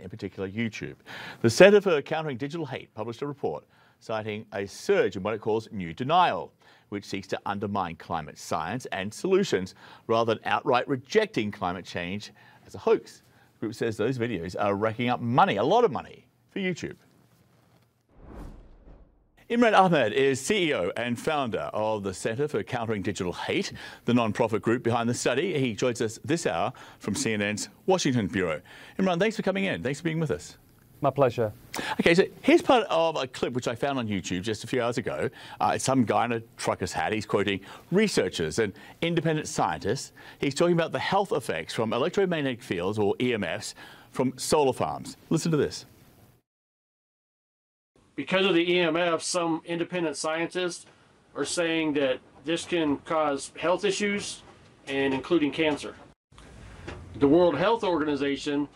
in particular YouTube. The Center for Countering Digital Hate published a report citing a surge in what it calls new denial, which seeks to undermine climate science and solutions rather than outright rejecting climate change as a hoax. The group says those videos are racking up money, a lot of money, for YouTube. Imran Ahmed is CEO and founder of the Center for Countering Digital Hate, the non-profit group behind the study. He joins us this hour from CNN's Washington Bureau. Imran, thanks for coming in. Thanks for being with us. My pleasure. Okay, so here's part of a clip which I found on YouTube just a few hours ago. It's some guy in a trucker's hat. He's quoting researchers and independent scientists. He's talking about the health effects from electromagnetic fields, or EMFs, from solar farms. Listen to this. Because of the EMF, some independent scientists are saying that this can cause health issues, and including cancer. The World Health Organization,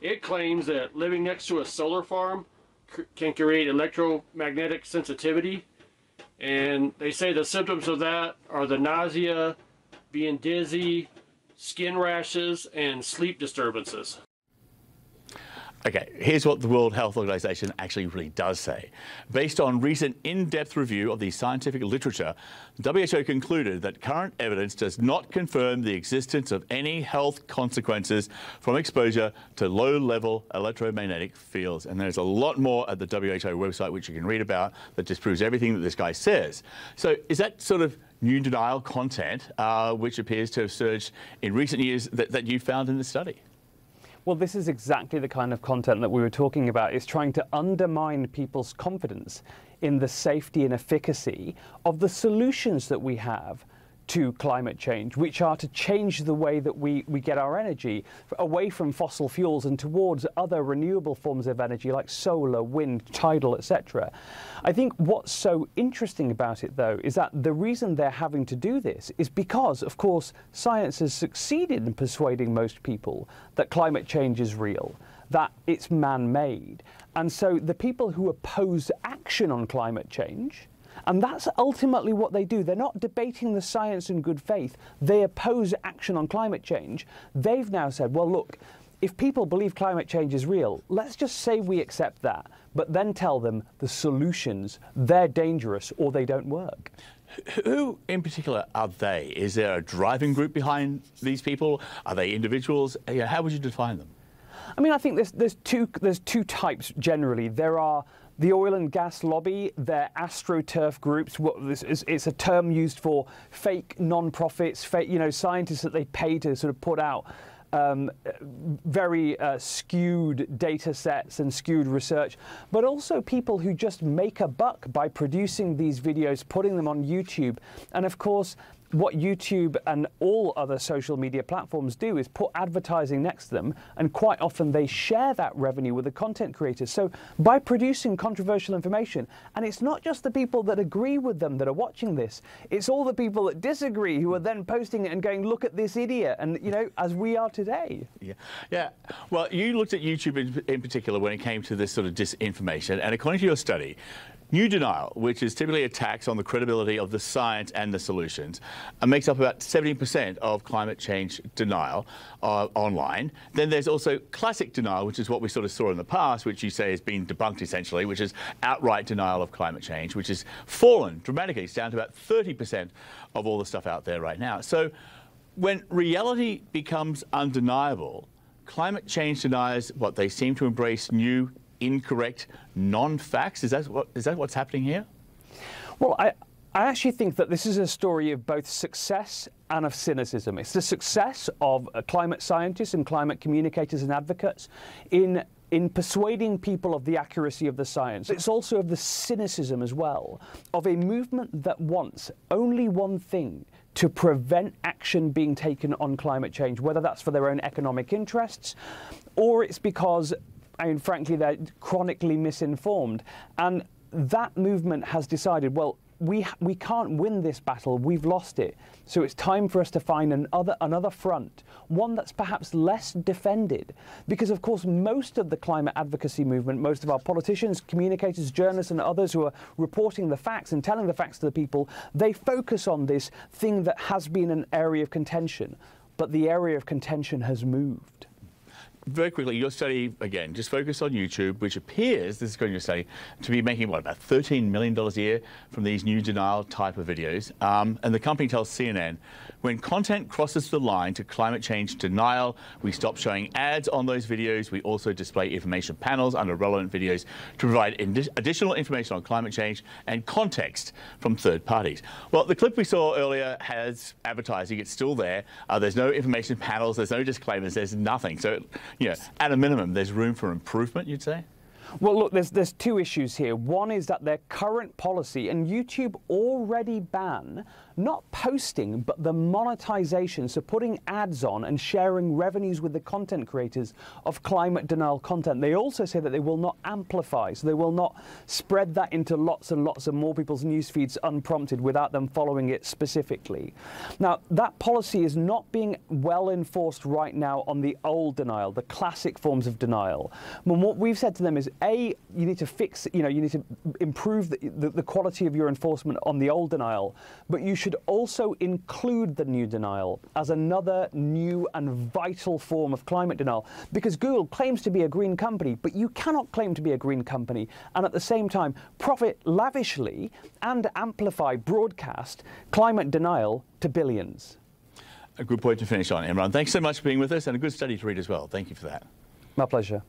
it claims that living next to a solar farm can create electromagnetic sensitivity, and they say the symptoms of that are the nausea, being dizzy, skin rashes, and sleep disturbances. Okay, here's what the World Health Organization actually really does say. Based on recent in-depth review of the scientific literature, the WHO concluded that current evidence does not confirm the existence of any health consequences from exposure to low-level electromagnetic fields. And there's a lot more at the WHO website which you can read about that disproves everything that this guy says. So is that sort of new denial content which appears to have surged in recent years that you found in the study? Well, this is exactly the kind of content that we were talking about. It's trying to undermine people's confidence in the safety and efficacy of the solutions that we have to climate change, which are to change the way that we get our energy away from fossil fuels and towards other renewable forms of energy like solar, wind, tidal, etc. I think what's so interesting about it, though, is that the reason they're having to do this is because, of course, science has succeeded in persuading most people that climate change is real, that it's man-made. And so the people who oppose action on climate change, and that's ultimately what they do. They're not debating the science in good faith. They oppose action on climate change. They've now said, well, look, if people believe climate change is real, let's just say we accept that, but then tell them the solutions, they're dangerous or they don't work. Who in particular are they? Is there a driving group behind these people? Are they individuals? How would you define them? I mean, I think there's two types generally. There are the oil and gas lobby, they're astroturf groups. It's a term used for fake non-profits, fake, scientists that they pay to sort of put out very skewed data sets and skewed research, but also people who just make a buck by producing these videos, putting them on YouTube. And of course, what YouTube and all other social media platforms do is put advertising next to them, and quite often they share that revenue with the content creators. So by producing controversial information, and it's not just the people that agree with them that are watching this, it's all the people that disagree who are then posting it and going, look at this idiot, and as we are today. Yeah. Well, you looked at YouTube in particular when it came to this sort of disinformation, and according to your study, new denial, which is typically attacks on the credibility of the science and the solutions, makes up about 70% of climate change denial online. Then there's also classic denial, which is what we sort of saw in the past, which you say has been debunked essentially, which is outright denial of climate change, which has fallen dramatically. It's down to about 30% of all the stuff out there right now. So when reality becomes undeniable, climate change deniers, they seem to embrace new incorrect non-facts? Is that what's happening here? Well, I actually think that this is a story of both success and of cynicism. It's the success of climate scientists and climate communicators and advocates in persuading people of the accuracy of the science. It's also of the cynicism as well of a movement that wants only one thing: to prevent action being taken on climate change, whether that's for their own economic interests or it's because, frankly, they're chronically misinformed. And that movement has decided, well, we can't win this battle, we've lost it. So it's time for us to find another front, one that's perhaps less defended. Because, of course, most of the climate advocacy movement, most of our politicians, communicators, journalists and others who are reporting the facts and telling the facts to the people, they focus on this thing that has been an area of contention. But the area of contention has moved. very quickly, your study, again, just focused on YouTube, which appears, this is going to your study, to be making, what, about $13 million a year from these new denial type of videos. And the company tells CNN, when content crosses the line to climate change denial, we stop showing ads on those videos. We also display information panels under relevant videos to provide additional information on climate change and context from third parties. Well, the clip we saw earlier has advertising. It's still there. There's no information panels. There's no disclaimers. There's nothing. So, you know, at a minimum, there's room for improvement, you'd say? Well, look, there's two issues here. One is that their current policy, and YouTube already ban not posting, but the monetization, so putting ads on and sharing revenues with the content creators of climate denial content. They also say that they will not amplify, so they will not spread that into lots and lots of more people's news feeds unprompted without them following it specifically. Now, that policy is not being well enforced right now on the old denial, the classic forms of denial. And what we've said to them is, A, you need to fix, you need to improve the quality of your enforcement on the old denial, but you should also include the new denial as another new and vital form of climate denial, because Google claims to be a green company, but you cannot claim to be a green company and at the same time profit lavishly and amplify, broadcast climate denial to billions. A good point to finish on, Imran. Thanks so much for being with us, and a good study to read as well. Thank you for that. My pleasure.